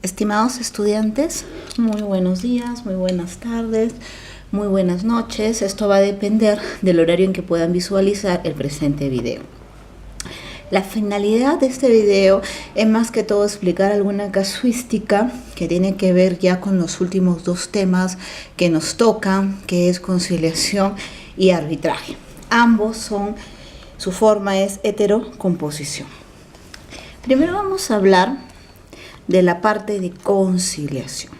Estimados estudiantes, muy buenos días, muy buenas tardes, muy buenas noches. Esto va a depender del horario en que puedan visualizar el presente video. La finalidad de este video es más que todo explicar alguna casuística que tiene que ver ya con los últimos dos temas que nos tocan, que es conciliación y arbitraje. Ambos su forma es heterocomposición. Primero vamos a hablar de la parte de conciliación.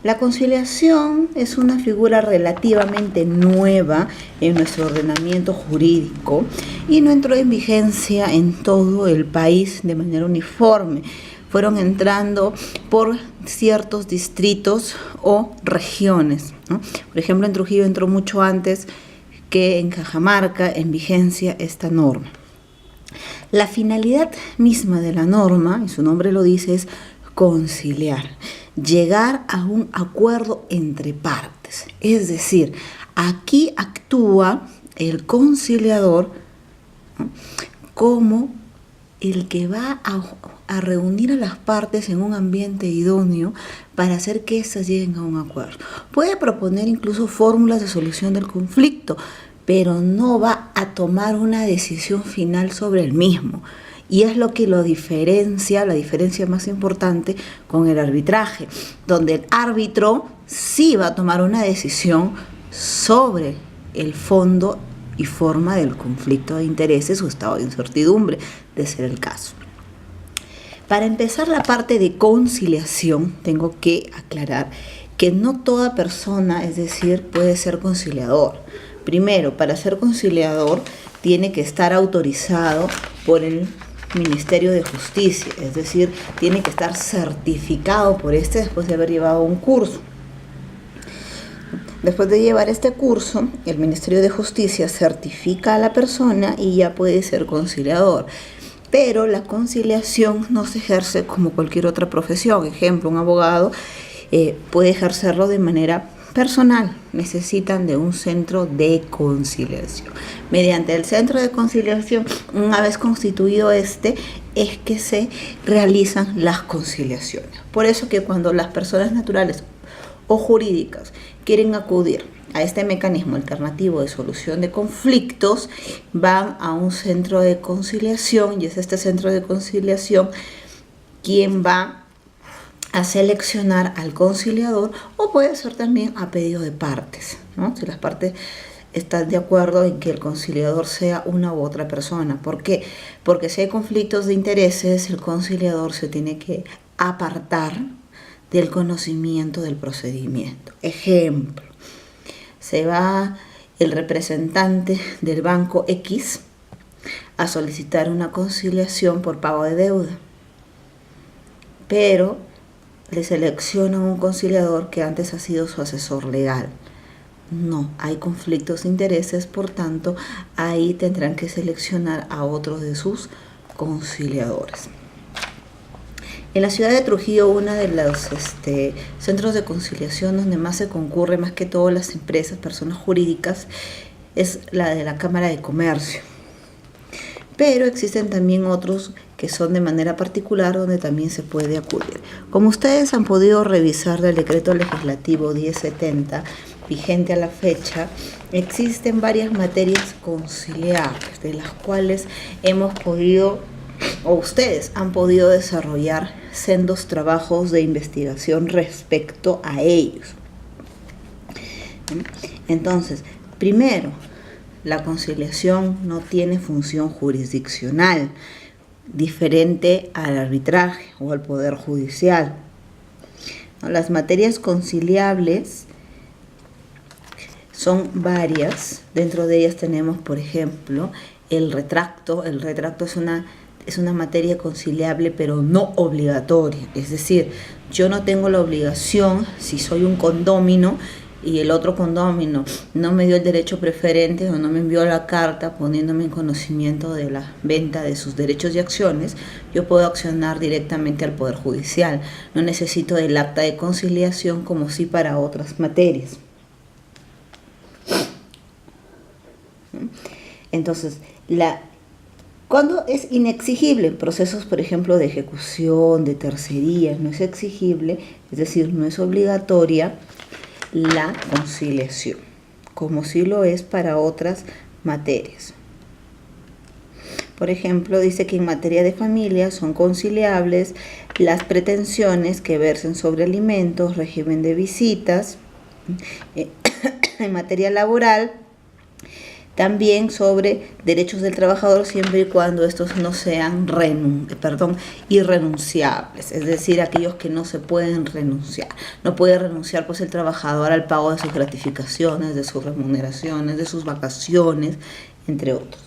La conciliación es una figura relativamente nueva en nuestro ordenamiento jurídico y no entró en vigencia en todo el país de manera uniforme. Fueron entrando por ciertos distritos o regiones, ¿no? Por ejemplo, en Trujillo entró mucho antes que en Cajamarca en vigencia esta norma. La finalidad misma de la norma, y su nombre lo dice, es conciliar, llegar a un acuerdo entre partes. Es decir, aquí actúa el conciliador, ¿no?, como el que va a reunir a las partes en un ambiente idóneo para hacer que éstas lleguen a un acuerdo. Puede proponer incluso fórmulas de solución del conflicto, pero no va a tomar una decisión final sobre el mismo. Y es lo que lo diferencia, la diferencia más importante con el arbitraje, donde el árbitro sí va a tomar una decisión sobre el fondo y forma del conflicto de intereses o estado de incertidumbre, de ser el caso. Para empezar la parte de conciliación, tengo que aclarar que no toda persona, es decir, puede ser conciliador. Primero, para ser conciliador tiene que estar autorizado por el Ministerio de Justicia, es decir, tiene que estar certificado por después de haber llevado un curso. Después de llevar este curso, el Ministerio de Justicia certifica a la persona y ya puede ser conciliador. Pero la conciliación no se ejerce como cualquier otra profesión. Ejemplo, un abogado puede ejercerlo de manera personal. Necesitan de un centro de conciliación. Mediante el centro de conciliación, una vez constituido es que se realizan las conciliaciones. Por eso que cuando las personas naturales o jurídicas quieren acudir a este mecanismo alternativo de solución de conflictos, van a un centro de conciliación y es este centro de conciliación quien va a seleccionar al conciliador, o puede ser también a pedido de partes, ¿no? Si las partes están de acuerdo en que el conciliador sea una u otra persona. ¿Por qué? Porque si hay conflictos de intereses, el conciliador se tiene que apartar del conocimiento del procedimiento. Ejemplo, se va el representante del banco X a solicitar una conciliación por pago de deuda, pero le selecciona un conciliador que antes ha sido su asesor legal. No, hay conflictos de intereses, por tanto, ahí tendrán que seleccionar a otros de sus conciliadores. En la ciudad de Trujillo, uno de los centros de conciliación donde más se concurre, más que todo las empresas, personas jurídicas, es la de la Cámara de Comercio. Pero existen también otros que son de manera particular donde también se puede acudir. Como ustedes han podido revisar del decreto legislativo 1070, vigente a la fecha, existen varias materias conciliables de las cuales hemos podido, o ustedes han podido desarrollar sendos trabajos de investigación respecto a ellos. Entonces, primero, la conciliación no tiene función jurisdiccional, diferente al arbitraje o al poder judicial. Las materias conciliables son varias. Dentro de ellas tenemos, por ejemplo, el retracto. El retracto es una materia conciliable, pero no obligatoria. Es decir, yo no tengo la obligación, si soy un condómino y el otro condómino no me dio el derecho preferente o no me envió la carta poniéndome en conocimiento de la venta de sus derechos y acciones, yo puedo accionar directamente al Poder Judicial. No necesito del acta de conciliación como sí para otras materias. Entonces, Cuando es inexigible, procesos, por ejemplo, de ejecución, de tercería, no es exigible, es decir, no es obligatoria la conciliación, como sí lo es para otras materias. Por ejemplo, dice que en materia de familia son conciliables las pretensiones que versen sobre alimentos, régimen de visitas. En materia laboral, también sobre derechos del trabajador siempre y cuando estos no sean irrenunciables, es decir, aquellos que no se pueden renunciar. No puede renunciar pues el trabajador al pago de sus gratificaciones, de sus remuneraciones, de sus vacaciones, entre otros.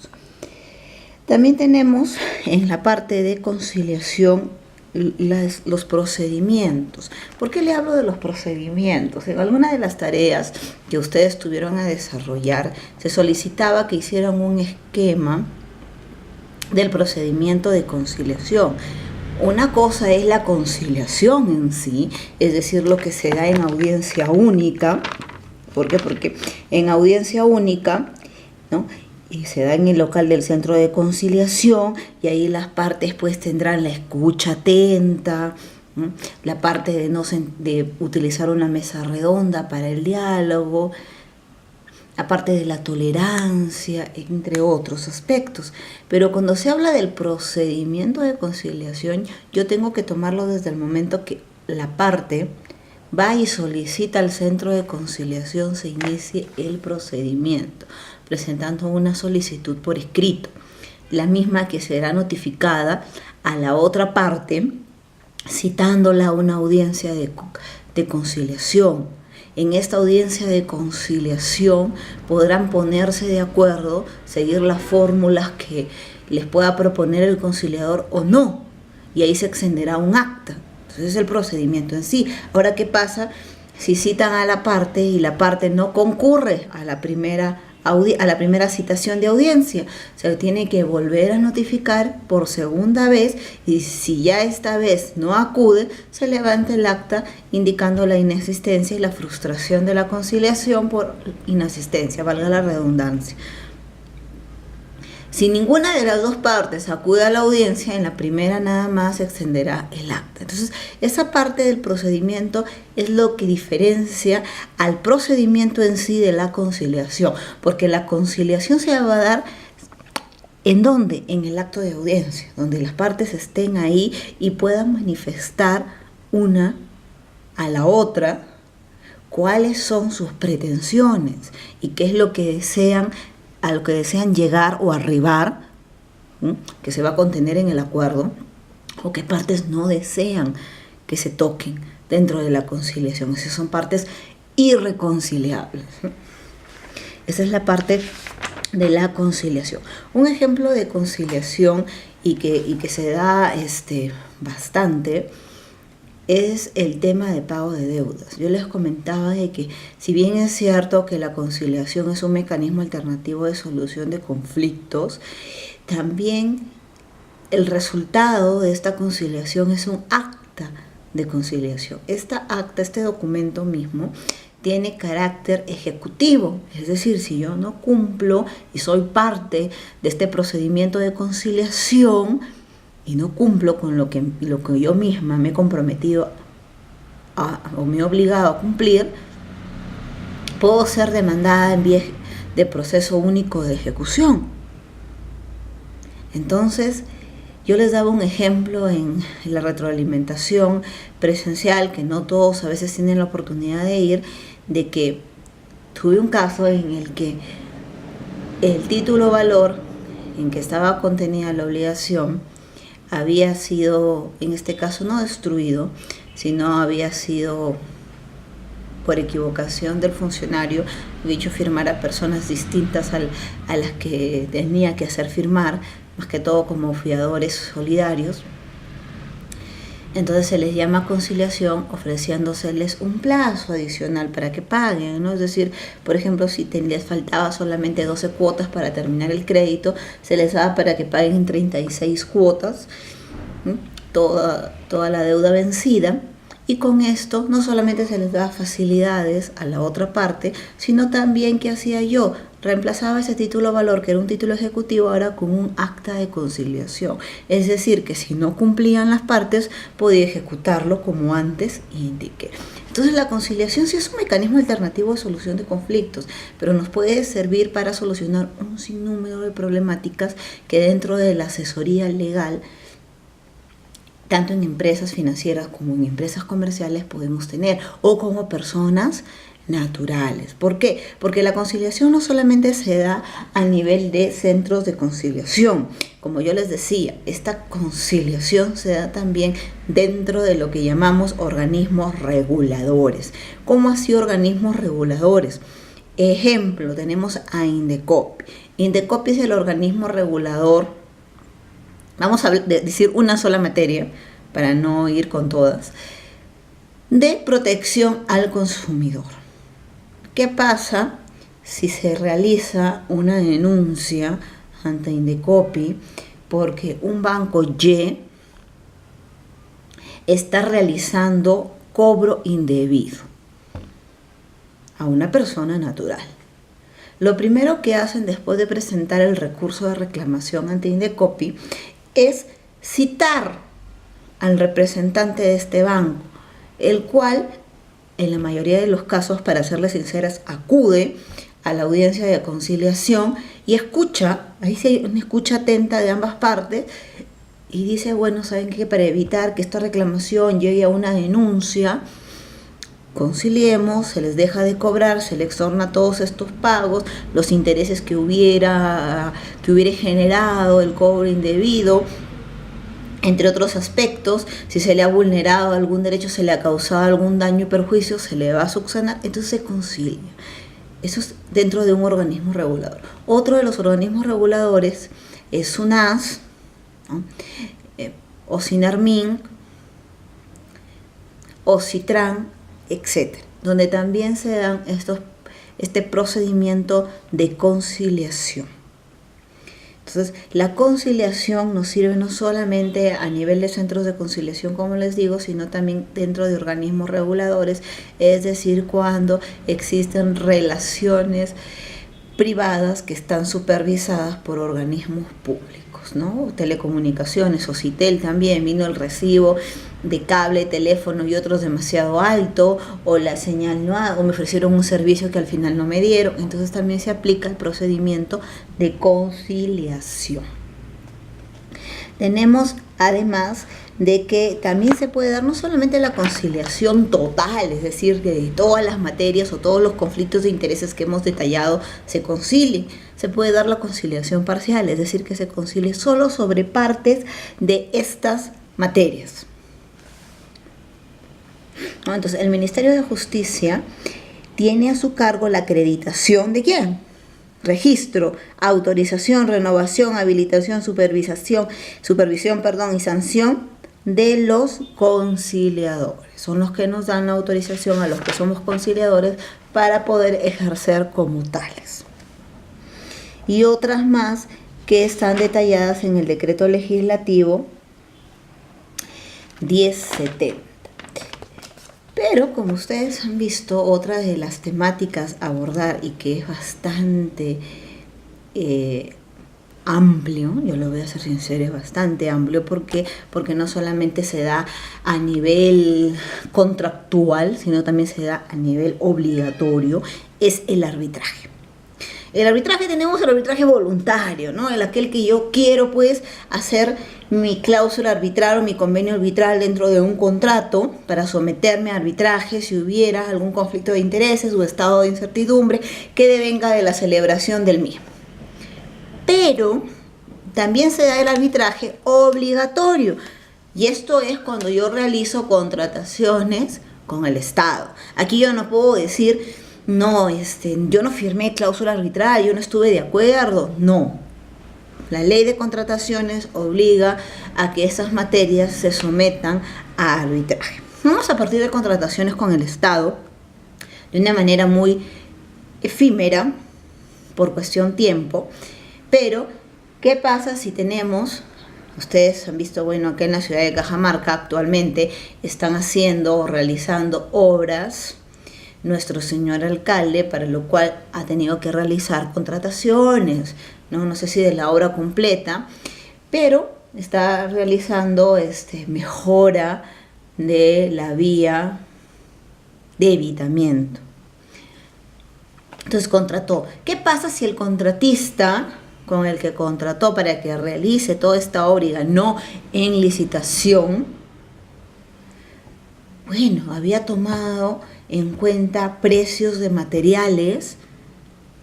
También tenemos en la parte de conciliación los procedimientos. ¿Por qué le hablo de los procedimientos? En alguna de las tareas que ustedes tuvieron a desarrollar, se solicitaba que hicieran un esquema del procedimiento de conciliación. Una cosa es la conciliación en sí, es decir, lo que se da en audiencia única. ¿Por qué? Porque en audiencia única, ¿no?, y se da en el local del centro de conciliación, y ahí las partes pues tendrán la escucha atenta, ¿no?, la parte de utilizar una mesa redonda para el diálogo, la parte de la tolerancia, entre otros aspectos. Pero cuando se habla del procedimiento de conciliación, yo tengo que tomarlo desde el momento que la parte va y solicita al centro de conciliación, se inicie el procedimiento, presentando una solicitud por escrito, la misma que será notificada a la otra parte, citándola a una audiencia de conciliación. En esta audiencia de conciliación podrán ponerse de acuerdo, seguir las fórmulas que les pueda proponer el conciliador o no, y ahí se extenderá un acta. Entonces es el procedimiento en sí. Ahora, ¿qué pasa si citan a la parte y la parte no concurre a la primera citación de audiencia? Se tiene que volver a notificar por segunda vez, y si ya esta vez no acude, se levanta el acta indicando la inexistencia y la frustración de la conciliación por inasistencia, valga la redundancia. Si ninguna de las dos partes acude a la audiencia, en la primera nada más se extenderá el acta. Entonces, esa parte del procedimiento es lo que diferencia al procedimiento en sí de la conciliación, porque la conciliación se va a dar ¿en dónde? En el acto de audiencia, donde las partes estén ahí y puedan manifestar una a la otra cuáles son sus pretensiones y qué es lo que desean, a lo que desean llegar o arribar, ¿sí?, que se va a contener en el acuerdo, o qué partes no desean que se toquen dentro de la conciliación. Esas son partes irreconciliables. Esa es la parte de la conciliación. Un ejemplo de conciliación y que se da bastante es el tema de pago de deudas. Yo les comentaba de que, si bien es cierto que la conciliación es un mecanismo alternativo de solución de conflictos, también el resultado de esta conciliación es un acta de conciliación. Esta acta, este documento mismo, tiene carácter ejecutivo, es decir, si yo no cumplo y soy parte de este procedimiento de conciliación y no cumplo con lo que yo misma me he comprometido o me he obligado a cumplir, puedo ser demandada en vía de proceso único de ejecución. Entonces, yo les daba un ejemplo en la retroalimentación presencial, que no todos a veces tienen la oportunidad de ir, de que tuve un caso en el que el título valor en que estaba contenida la obligación había sido, en este caso, no destruido, sino había sido por equivocación del funcionario, dicho firmar a personas distintas a las que tenía que hacer firmar, más que todo como fiadores solidarios. Entonces se les llama conciliación, ofreciéndoseles un plazo adicional para que paguen, ¿no? Es decir, por ejemplo, si les faltaba solamente 12 cuotas para terminar el crédito, se les da para que paguen en 36 cuotas, ¿sí?, toda la deuda vencida. Y con esto no solamente se les da facilidades a la otra parte, sino también, ¿qué hacía yo? reemplazaba ese título valor, que era un título ejecutivo, ahora con un acta de conciliación. Es decir, que si no cumplían las partes, podía ejecutarlo como antes indiqué. Entonces la conciliación sí es un mecanismo alternativo de solución de conflictos, pero nos puede servir para solucionar un sinnúmero de problemáticas que dentro de la asesoría legal, tanto en empresas financieras como en empresas comerciales, podemos tener, o como personas naturales. ¿Por qué? Porque la conciliación no solamente se da a nivel de centros de conciliación. Como yo les decía, esta conciliación se da también dentro de lo que llamamos organismos reguladores. ¿Cómo así organismos reguladores? Ejemplo, tenemos a Indecopi. Indecopi es el organismo regulador. Vamos a decir una sola materia para no ir con todas, de protección al consumidor. ¿Qué pasa si se realiza una denuncia ante Indecopi porque un banco Y está realizando cobro indebido a una persona natural? Lo primero que hacen después de presentar el recurso de reclamación ante Indecopi es citar al representante de este banco, el cual en la mayoría de los casos, para serles sinceras, acude a la audiencia de conciliación y escucha, ahí sí hay una escucha atenta de ambas partes, y dice, bueno, ¿saben qué? Para evitar que esta reclamación llegue a una denuncia, conciliemos, se les deja de cobrar, se les exorna todos estos pagos, los intereses que hubiera generado el cobro indebido, entre otros aspectos. Si se le ha vulnerado algún derecho, se le ha causado algún daño y perjuicio, se le va a subsanar, entonces se concilia. Eso es dentro de un organismo regulador. Otro de los organismos reguladores es SUNAS, ¿no? O SINARMIN, o CITRAN, etc., donde también se dan este procedimiento de conciliación. Entonces, la conciliación nos sirve no solamente a nivel de centros de conciliación, como les digo, sino también dentro de organismos reguladores, es decir, cuando existen relaciones privadas que están supervisadas por organismos públicos, ¿no? Telecomunicaciones, Ocitel también, vino el recibo de cable, teléfono y otros demasiado alto, o la señal no, o me ofrecieron un servicio que al final no me dieron, entonces también se aplica el procedimiento de conciliación. Tenemos además de que también se puede dar no solamente la conciliación total, es decir, que de todas las materias o todos los conflictos de intereses que hemos detallado se concilien, se puede dar la conciliación parcial, es decir, que se concilie solo sobre partes de estas materias. ¿No? Entonces, el Ministerio de Justicia tiene a su cargo la acreditación ¿de quién? Registro, autorización, renovación, habilitación, supervisión y sanción de los conciliadores. Son los que nos dan la autorización a los que somos conciliadores para poder ejercer como tales. Y otras más que están detalladas en el decreto legislativo 1070. Pero como ustedes han visto, otra de las temáticas a abordar y que es bastante amplio, yo lo voy a ser sincera, es bastante amplio porque no solamente se da a nivel contractual, sino también se da a nivel obligatorio, es el arbitraje. El arbitraje, tenemos el arbitraje voluntario, ¿no? El aquel que yo quiero pues hacer mi cláusula arbitral o mi convenio arbitral dentro de un contrato para someterme a arbitraje si hubiera algún conflicto de intereses o estado de incertidumbre que devenga de la celebración del mismo. Pero también se da el arbitraje obligatorio, y esto es cuando yo realizo contrataciones con el Estado. Aquí yo no puedo decir, no, yo no firmé cláusula arbitral, yo no estuve de acuerdo. No. La ley de contrataciones obliga a que esas materias se sometan a arbitraje. Vamos a partir de contrataciones con el Estado de una manera muy efímera, por cuestión tiempo, pero ¿qué pasa si tenemos, ustedes han visto, bueno, acá en la ciudad de Cajamarca actualmente están haciendo o realizando obras nuestro señor alcalde, para lo cual ha tenido que realizar contrataciones, no sé si de la obra completa, pero está realizando mejora de la vía de evitamiento. Entonces contrató. ¿Qué pasa si el contratista con el que contrató para que realice toda esta obra y ganó en licitación, bueno, había tomado en cuenta precios de materiales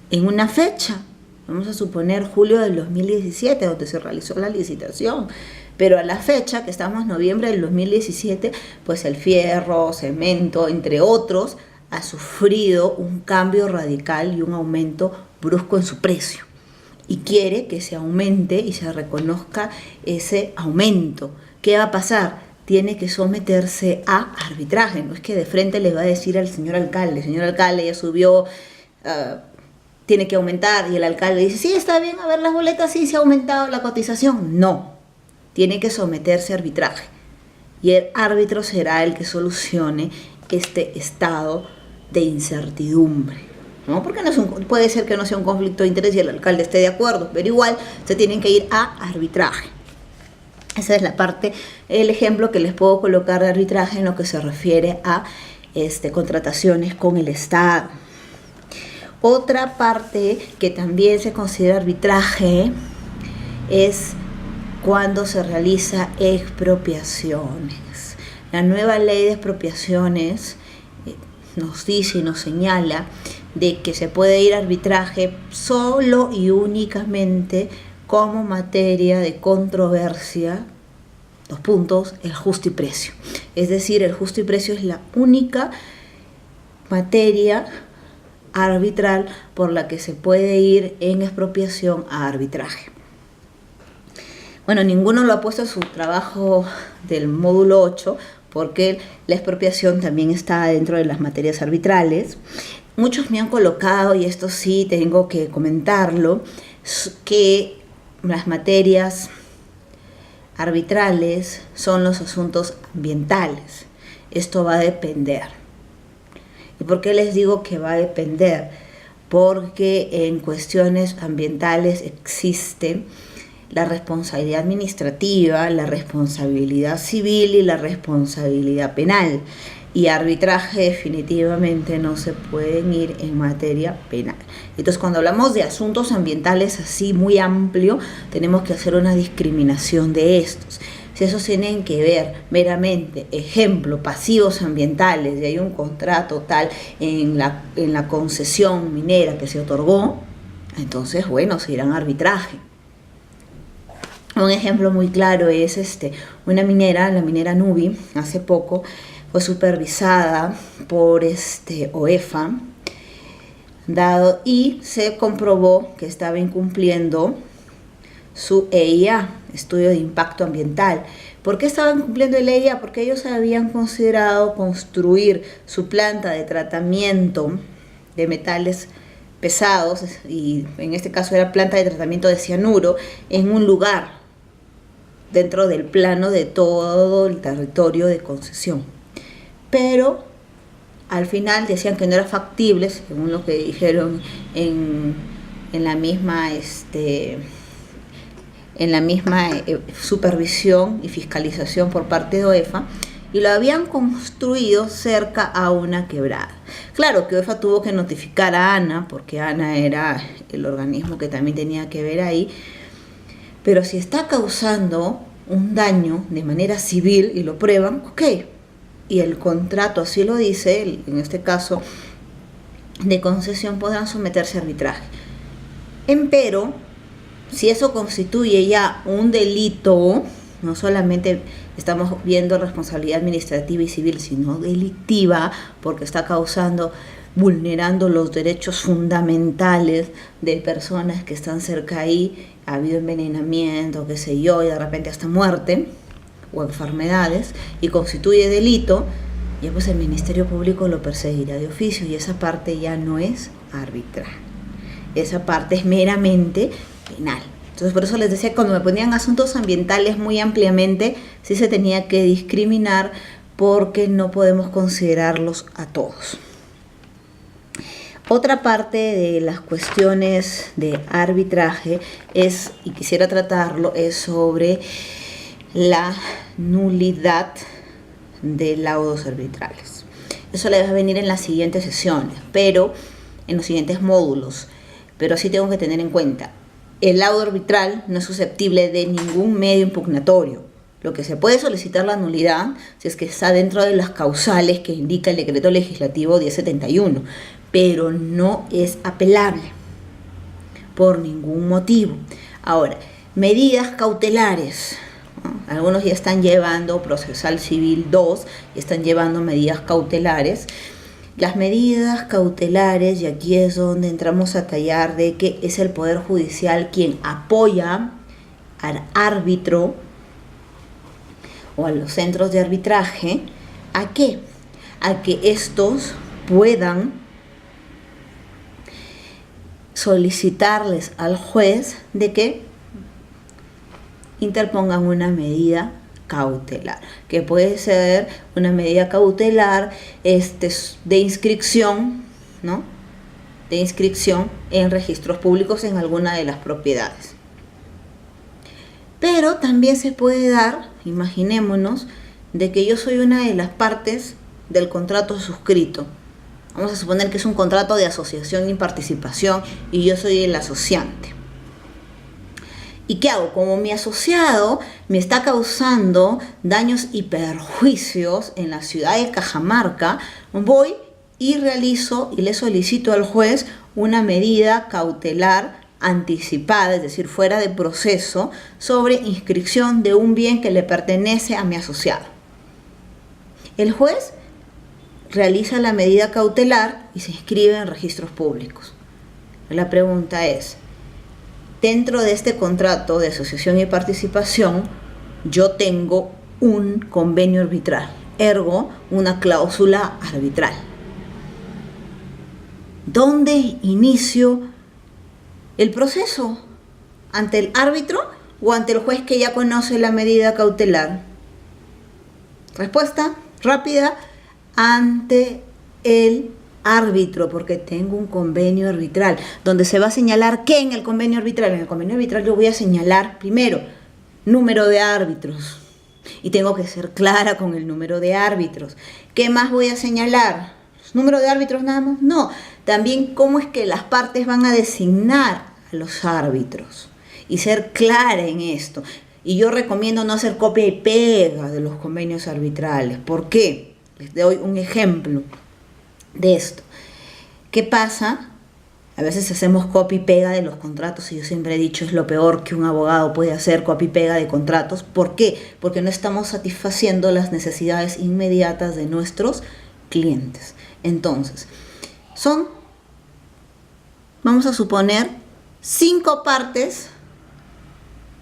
en una fecha? Vamos a suponer julio del 2017, donde se realizó la licitación. Pero a la fecha, que estamos en noviembre del 2017, pues el fierro, cemento, entre otros, ha sufrido un cambio radical y un aumento brusco en su precio. Y quiere que se aumente y se reconozca ese aumento. ¿Qué va a pasar? Tiene que someterse a arbitraje. No es que de frente le va a decir al señor alcalde, ya subió, tiene que aumentar, y el alcalde dice, sí, está bien, a ver las boletas, sí, se ha aumentado la cotización. No, tiene que someterse a arbitraje. Y el árbitro será el que solucione este estado de incertidumbre, ¿no? Porque puede ser que no sea un conflicto de interés y el alcalde esté de acuerdo, pero igual se tienen que ir a arbitraje. Esa es la parte, el ejemplo que les puedo colocar de arbitraje en lo que se refiere a contrataciones con el Estado. Otra parte que también se considera arbitraje es cuando se realiza expropiaciones. La nueva ley de expropiaciones nos dice y nos señala de que se puede ir a arbitraje solo y únicamente como materia de controversia, el justiprecio. Es decir, el justiprecio es la única materia arbitral por la que se puede ir en expropiación a arbitraje. Bueno, ninguno lo ha puesto en su trabajo del módulo 8, porque la expropiación también está dentro de las materias arbitrales. Muchos me han colocado, y esto sí tengo que comentarlo, que las materias arbitrales son los asuntos ambientales. Esto va a depender. ¿Y por qué les digo que va a depender? Porque en cuestiones ambientales existe la responsabilidad administrativa, la responsabilidad civil y la responsabilidad penal. Y arbitraje definitivamente no se pueden ir en materia penal. Entonces, cuando hablamos de asuntos ambientales así muy amplio, tenemos que hacer una discriminación de estos. Si esos tienen que ver meramente, ejemplo, pasivos ambientales, y hay un contrato tal en la concesión minera que se otorgó, entonces, bueno, se irán a arbitraje. Un ejemplo muy claro es una minera, la minera Nubi, hace poco fue supervisada por OEFA, y se comprobó que estaba incumpliendo su EIA, Estudio de Impacto Ambiental. ¿Por qué estaban cumpliendo el EIA? Porque ellos habían considerado construir su planta de tratamiento de metales pesados, y en este caso era planta de tratamiento de cianuro, en un lugar dentro del plano de todo el territorio de concesión. Pero al final decían que no era factible, según lo que dijeron en la misma supervisión y fiscalización por parte de OEFA, y lo habían construido cerca a una quebrada. Claro que OEFA tuvo que notificar a ANA, porque ANA era el organismo que también tenía que ver ahí, pero si está causando un daño de manera civil y lo prueban, ok, y el contrato así lo dice, en este caso de concesión, podrán someterse a arbitraje. Empero, si eso constituye ya un delito, no solamente estamos viendo responsabilidad administrativa y civil, sino delictiva, porque está vulnerando los derechos fundamentales de personas que están cerca ahí, ha habido envenenamiento, qué sé yo, y de repente hasta muerte o enfermedades, y constituye delito, ya pues el Ministerio Público lo perseguirá de oficio, y esa parte ya no es arbitral, esa parte es meramente penal. Entonces, por eso les decía, cuando me ponían asuntos ambientales muy ampliamente, sí se tenía que discriminar, porque no podemos considerarlos a todos. Otra parte de las cuestiones de arbitraje es, y quisiera tratarlo, es sobre la nulidad de laudos arbitrales. Eso le va a venir en las siguientes sesiones, pero en los siguientes módulos. Pero sí tengo que tener en cuenta, el laudo arbitral no es susceptible de ningún medio impugnatorio. Lo que se puede solicitar la nulidad si es que está dentro de las causales que indica el decreto legislativo 1071, pero no es apelable por ningún motivo. Ahora, medidas cautelares. Algunos ya están llevando procesal civil 2 y están llevando medidas cautelares. Las medidas cautelares, y aquí es donde entramos a tallar de que es el Poder Judicial quien apoya al árbitro o a los centros de arbitraje. ¿A qué? A que estos puedan solicitarles al juez de que interpongan una medida cautelar, que puede ser una medida cautelar de inscripción, ¿no? De inscripción en registros públicos en alguna de las propiedades. Pero también se puede dar, imaginémonos, de que yo soy una de las partes del contrato suscrito. Vamos a suponer que es un contrato de asociación y participación y yo soy el asociante. ¿Y qué hago? Como mi asociado me está causando daños y perjuicios en la ciudad de Cajamarca, voy y realizo y le solicito al juez una medida cautelar anticipada, es decir, fuera de proceso, sobre inscripción de un bien que le pertenece a mi asociado. El juez realiza la medida cautelar y se inscribe en registros públicos. La pregunta es, dentro de este contrato de asociación y participación, yo tengo un convenio arbitral, ergo, una cláusula arbitral. ¿Dónde inicio el proceso? ¿Ante el árbitro o ante el juez que ya conoce la medida cautelar? Respuesta rápida, ante el árbitro, porque tengo un convenio arbitral, donde se va a señalar ¿qué en el convenio arbitral? En el convenio arbitral yo voy a señalar primero número de árbitros y tengo que ser clara con el número de árbitros. ¿Qué más voy a señalar? ¿Número de árbitros nada más? No, también cómo es que las partes van a designar a los árbitros y ser clara en esto. Y yo recomiendo no hacer copia y pega de los convenios arbitrales. ¿Por qué? Les doy un ejemplo de esto. ¿Qué pasa? A veces hacemos copia y pega de los contratos y yo siempre he dicho es lo peor que un abogado puede hacer, copia y pega de contratos. ¿Por qué? Porque no estamos satisfaciendo las necesidades inmediatas de nuestros clientes. Entonces, vamos a suponer 5 partes,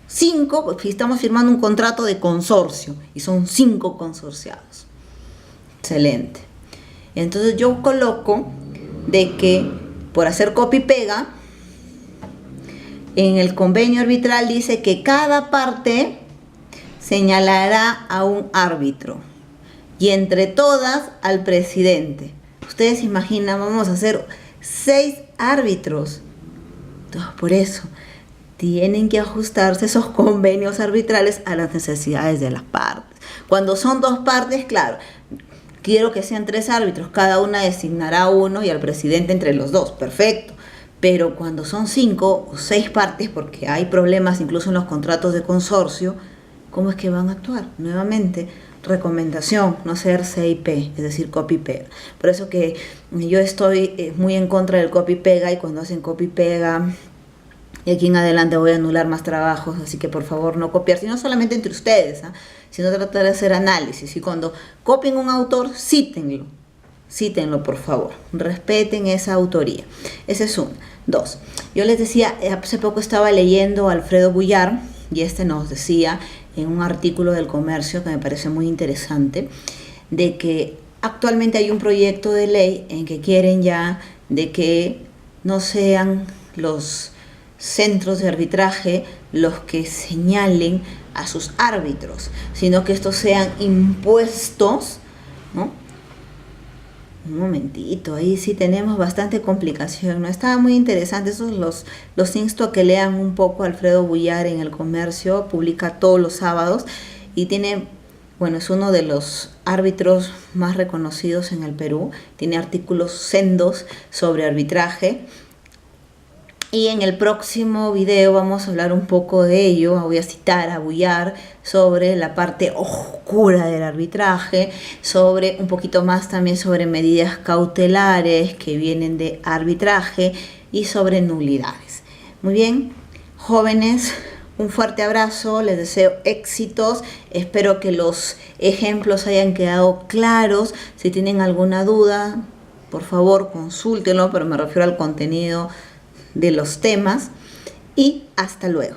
5, si estamos firmando un contrato de consorcio y son 5 consorciados. Excelente. Entonces yo coloco de que por hacer copia y pega, en el convenio arbitral dice que cada parte señalará a un árbitro y entre todas al presidente. Ustedes imaginan, vamos a hacer 6 árbitros. Entonces, por eso tienen que ajustarse esos convenios arbitrales a las necesidades de las partes. Cuando son 2 partes, claro, quiero que sean 3 árbitros, cada una designará uno y al presidente entre los 2, perfecto. Pero cuando son 5 o 6 partes, porque hay problemas incluso en los contratos de consorcio, ¿cómo es que van a actuar? Nuevamente, recomendación, no hacer CIP, es decir, copy y pega. Por eso que yo estoy muy en contra del copy y pega, y cuando hacen copy y pega, y aquí en adelante voy a anular más trabajos, así que por favor no copiar, sino solamente entre ustedes, sino tratar de hacer análisis. Y cuando copien un autor, cítenlo por favor, respeten esa autoría. Ese es uno. 2, yo les decía, hace poco estaba leyendo a Alfredo Bullar, y nos decía en un artículo del Comercio que me parece muy interesante, de que actualmente hay un proyecto de ley en que quieren ya de que no sean los centros de arbitraje los que señalen a sus árbitros, sino que estos sean impuestos, ¿no?, Un momentito, ahí sí tenemos bastante complicación, ¿no? Estaba muy interesante, esos los insto a que lean un poco. Alfredo Bullar en El Comercio publica todos los sábados y tiene, bueno, es uno de los árbitros más reconocidos en el Perú, tiene artículos sendos sobre arbitraje. Y en el próximo video vamos a hablar un poco de ello. Voy a citar a Bullar sobre la parte oscura del arbitraje, sobre un poquito más también sobre medidas cautelares que vienen de arbitraje y sobre nulidades. Muy bien, jóvenes, un fuerte abrazo, les deseo éxitos, espero que los ejemplos hayan quedado claros. Si tienen alguna duda, por favor consúltenlo, pero me refiero al contenido de los temas, y hasta luego.